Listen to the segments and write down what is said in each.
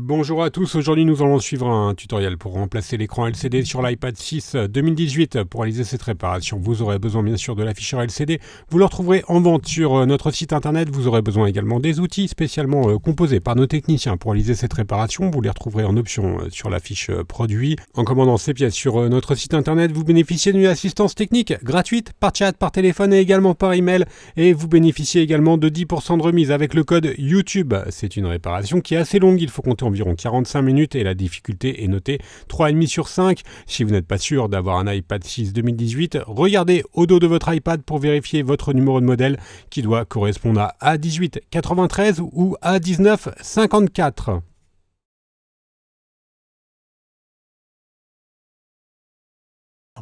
Bonjour à tous, aujourd'hui nous allons suivre un tutoriel pour remplacer l'écran LCD sur l'iPad 6 2018. Pour réaliser cette réparation, vous aurez besoin bien sûr de l'afficheur LCD. Vous le retrouverez en vente sur notre site internet. Vous aurez besoin également des outils spécialement composés par nos techniciens pour réaliser cette réparation. Vous les retrouverez en option sur la fiche produit. En commandant ces pièces sur notre site internet, vous bénéficiez d'une assistance technique gratuite par chat, par téléphone et également par email. Et vous bénéficiez également de 10% de remise avec le code YouTube. C'est une réparation qui est assez longue, il faut compter environ 45 minutes et la difficulté est notée 3,5 sur 5. Si vous n'êtes pas sûr d'avoir un iPad 6 2018, regardez au dos de votre iPad pour vérifier votre numéro de modèle qui doit correspondre à A1893 ou A1954.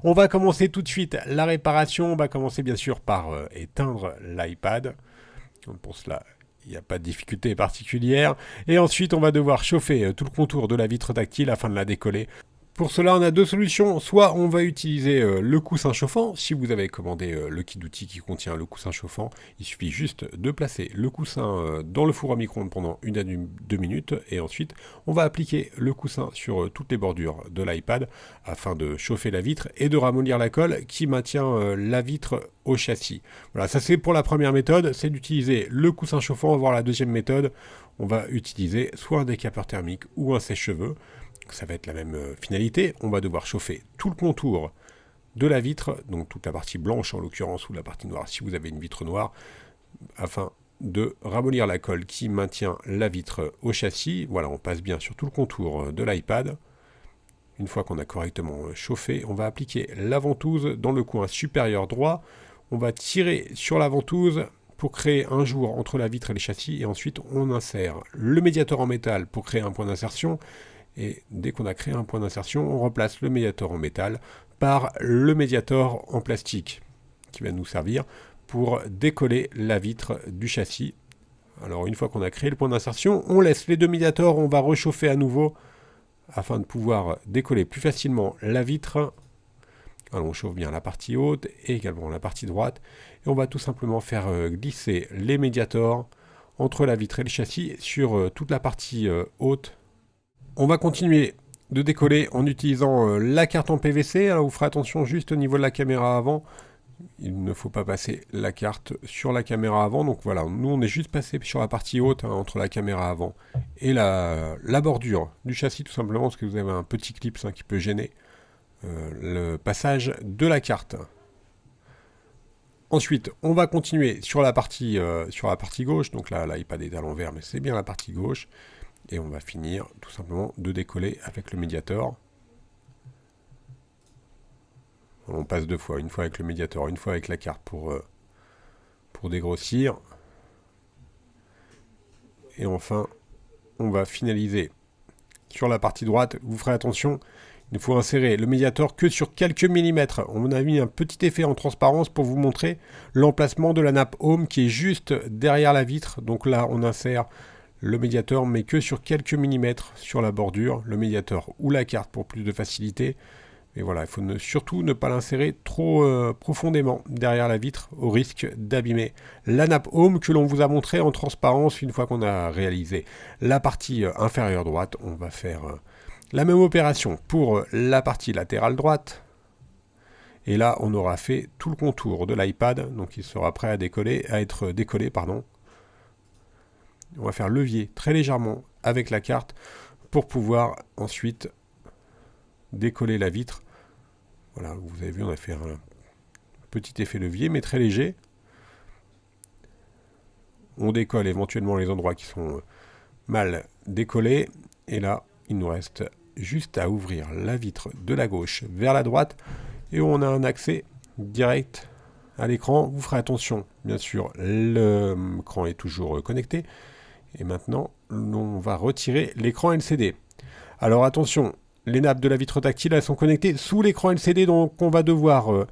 On va commencer tout de suite la réparation. On va commencer bien sûr par éteindre l'iPad. Pour cela, il n'y a pas de difficulté particulière. Et ensuite, on va devoir chauffer tout le contour de la vitre tactile afin de la décoller. Pour cela, on a deux solutions. Soit on va utiliser le coussin chauffant. Si vous avez commandé le kit d'outils qui contient le coussin chauffant, il suffit juste de placer le coussin dans le four à micro-ondes pendant 1 à 2 minutes. Et ensuite, on va appliquer le coussin sur toutes les bordures de l'iPad afin de chauffer la vitre et de ramollir la colle qui maintient la vitre au châssis. Voilà, ça c'est pour la première méthode, c'est d'utiliser le coussin chauffant. On va voir la deuxième méthode. On va utiliser soit un décapeur thermique ou un sèche-cheveux. Ça va être la même finalité. On va devoir chauffer tout le contour de la vitre, donc toute la partie blanche en l'occurrence ou la partie noire si vous avez une vitre noire, afin de ramollir la colle qui maintient la vitre au châssis. Voilà, on passe bien sur tout le contour de l'iPad. Une fois qu'on a correctement chauffé, on va appliquer la ventouse dans le coin supérieur droit. On va tirer sur la ventouse pour créer un jour entre la vitre et le châssis, et ensuite on insère le médiator en métal pour créer un point d'insertion. Et dès qu'on a créé un point d'insertion, on remplace le médiator en métal par le médiator en plastique qui va nous servir pour décoller la vitre du châssis. Alors une fois qu'on a créé le point d'insertion, on laisse les deux médiators, on va réchauffer à nouveau afin de pouvoir décoller plus facilement la vitre. Alors on chauffe bien la partie haute et également la partie droite. Et on va tout simplement faire glisser les médiators entre la vitre et le châssis sur toute la partie haute. On va continuer de décoller en utilisant la carte en PVC. Alors vous ferez attention juste au niveau de la caméra avant. Il ne faut pas passer la carte sur la caméra avant. Donc voilà, nous on est juste passé sur la partie haute entre la caméra avant et la bordure du châssis tout simplement parce que vous avez un petit clip qui peut gêner le passage de la carte. Ensuite, on va continuer sur la partie gauche. Donc là, l'iPad est à l'envers, mais c'est bien la partie gauche. Et on va finir tout simplement de décoller avec le médiator. On passe deux fois, une fois avec le médiator, une fois avec la carte pour dégrossir. Et enfin, on va finaliser sur la partie droite. Vous ferez attention, il faut insérer le médiator que sur quelques millimètres. On a mis un petit effet en transparence pour vous montrer l'emplacement de la nappe home qui est juste derrière la vitre. Donc là, on insère le médiator, mais que sur quelques millimètres sur la bordure, le médiator ou la carte pour plus de facilité. Mais voilà, il faut surtout ne pas l'insérer trop profondément derrière la vitre au risque d'abîmer la nappe home que l'on vous a montré en transparence une fois qu'on a réalisé la partie inférieure droite. On va faire la même opération pour la partie latérale droite. Et là, on aura fait tout le contour de l'iPad, donc il sera prêt à être décollé. On va faire levier très légèrement avec la carte pour pouvoir ensuite décoller la vitre. Voilà, vous avez vu, on a fait un petit effet levier, mais très léger. On décolle éventuellement les endroits qui sont mal décollés. Et là, il nous reste juste à ouvrir la vitre de la gauche vers la droite. Et on a un accès direct à l'écran. Vous ferez attention, bien sûr, l'écran est toujours connecté. Et maintenant, on va retirer l'écran LCD. Alors attention, les nappes de la vitre tactile, elles sont connectées sous l'écran LCD, donc on va devoir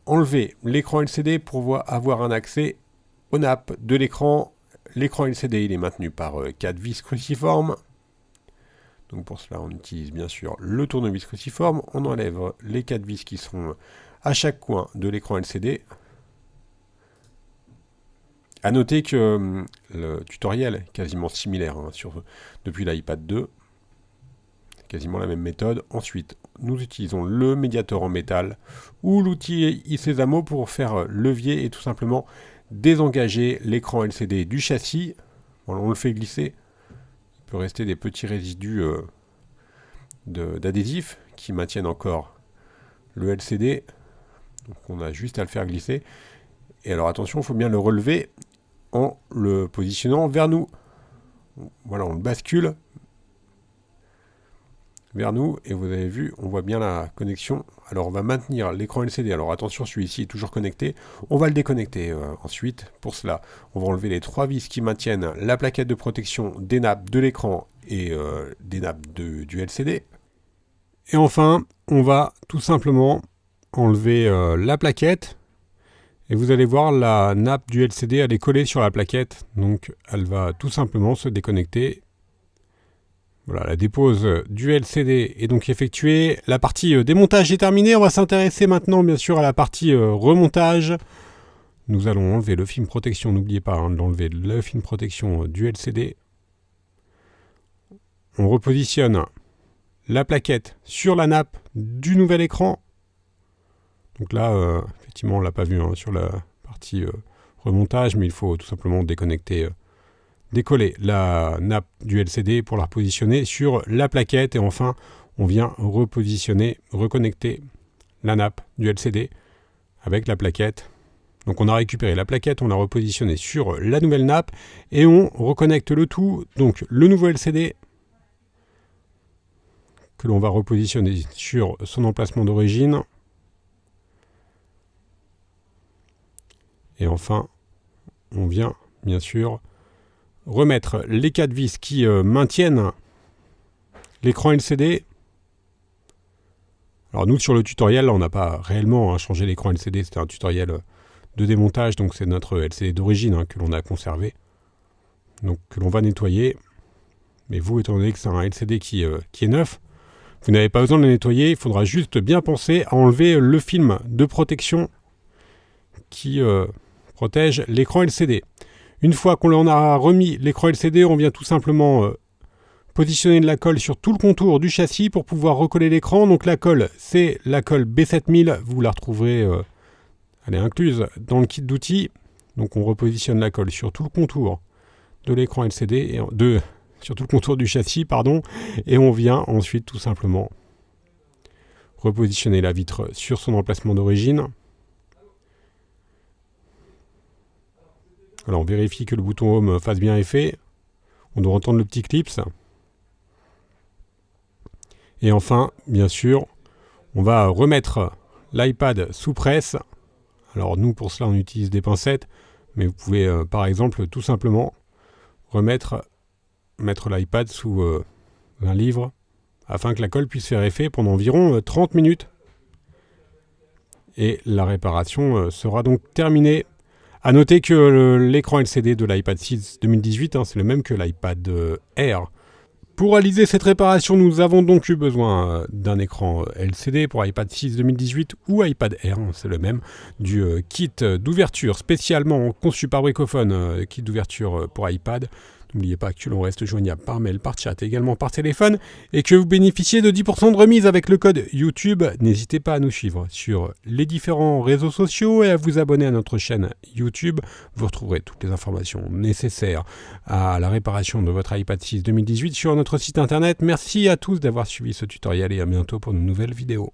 enlever l'écran LCD pour avoir un accès aux nappes de l'écran. L'écran LCD, il est maintenu par 4 vis cruciformes. Donc pour cela, on utilise bien sûr le tournevis cruciforme. On enlève les 4 vis qui sont à chaque coin de l'écran LCD. À noter que le tutoriel est quasiment similaire hein, depuis l'iPad 2. Quasiment la même méthode. Ensuite, nous utilisons le médiateur en métal ou l'outil iSesamo pour faire levier et tout simplement désengager l'écran LCD du châssis. Voilà, on le fait glisser. Il peut rester des petits résidus d'adhésif qui maintiennent encore le LCD. Donc on a juste à le faire glisser. Et alors attention, il faut bien le relever en le positionnant vers nous. Voilà, on le bascule vers nous et vous avez vu, on voit bien la connexion. Alors on va maintenir l'écran LCD. Alors attention, celui-ci est toujours connecté. On va le déconnecter ensuite. Pour cela, on va enlever les 3 vis qui maintiennent la plaquette de protection des nappes de l'écran et des nappes du LCD. Et enfin, on va tout simplement enlever la plaquette. Et vous allez voir, la nappe du LCD, elle est collée sur la plaquette. Donc elle va tout simplement se déconnecter. Voilà, la dépose du LCD est donc effectuée. La partie démontage est terminée. On va s'intéresser maintenant, bien sûr, à la partie remontage. Nous allons enlever le film protection. N'oubliez pas hein, d'enlever le film protection du LCD. On repositionne la plaquette sur la nappe du nouvel écran. Donc là, effectivement, on ne l'a pas vu hein, sur la partie remontage, mais il faut tout simplement déconnecter décoller la nappe du LCD pour la repositionner sur la plaquette et enfin on vient repositionner, reconnecter la nappe du LCD avec la plaquette. Donc on a récupéré la plaquette, on l'a repositionnée sur la nouvelle nappe et on reconnecte le tout, donc le nouveau LCD que l'on va repositionner sur son emplacement d'origine. Et enfin, on vient bien sûr remettre les 4 vis qui maintiennent l'écran LCD. Alors nous sur le tutoriel, là, on n'a pas réellement changé l'écran LCD, c'était un tutoriel de démontage, donc c'est notre LCD d'origine hein, que l'on a conservé, donc que l'on va nettoyer. Mais vous, étant donné que c'est un LCD qui est neuf, vous n'avez pas besoin de le nettoyer, il faudra juste bien penser à enlever le film de protection qui protège l'écran LCD. Une fois qu'on en a remis l'écran LCD, on vient tout simplement positionner de la colle sur tout le contour du châssis pour pouvoir recoller l'écran. Donc la colle, c'est la colle B7000. Vous la retrouverez, elle est incluse dans le kit d'outils. Donc on repositionne la colle sur tout le contour de l'écran LCD, sur tout le contour du châssis, pardon. Et on vient ensuite tout simplement repositionner la vitre sur son emplacement d'origine. Alors on vérifie que le bouton Home fasse bien effet. On doit entendre le petit clips. Et enfin, bien sûr, on va remettre l'iPad sous presse. Alors nous, pour cela, on utilise des pincettes. Mais vous pouvez, par exemple, tout simplement mettre l'iPad sous un livre afin que la colle puisse faire effet pendant environ 30 minutes. Et la réparation sera donc terminée. A noter que l'écran LCD de l'iPad 6 2018, c'est le même que l'iPad Air. Pour réaliser cette réparation, nous avons donc eu besoin d'un écran LCD pour iPad 6 2018 ou iPad Air, c'est le même, du kit d'ouverture spécialement conçu par Bricophone, kit d'ouverture pour iPad. N'oubliez pas que l'on reste joignable par mail, par chat et également par téléphone et que vous bénéficiez de 10% de remise avec le code YouTube. N'hésitez pas à nous suivre sur les différents réseaux sociaux et à vous abonner à notre chaîne YouTube. Vous retrouverez toutes les informations nécessaires à la réparation de votre iPad 6 2018 sur notre site internet. Merci à tous d'avoir suivi ce tutoriel et à bientôt pour de nouvelles vidéos.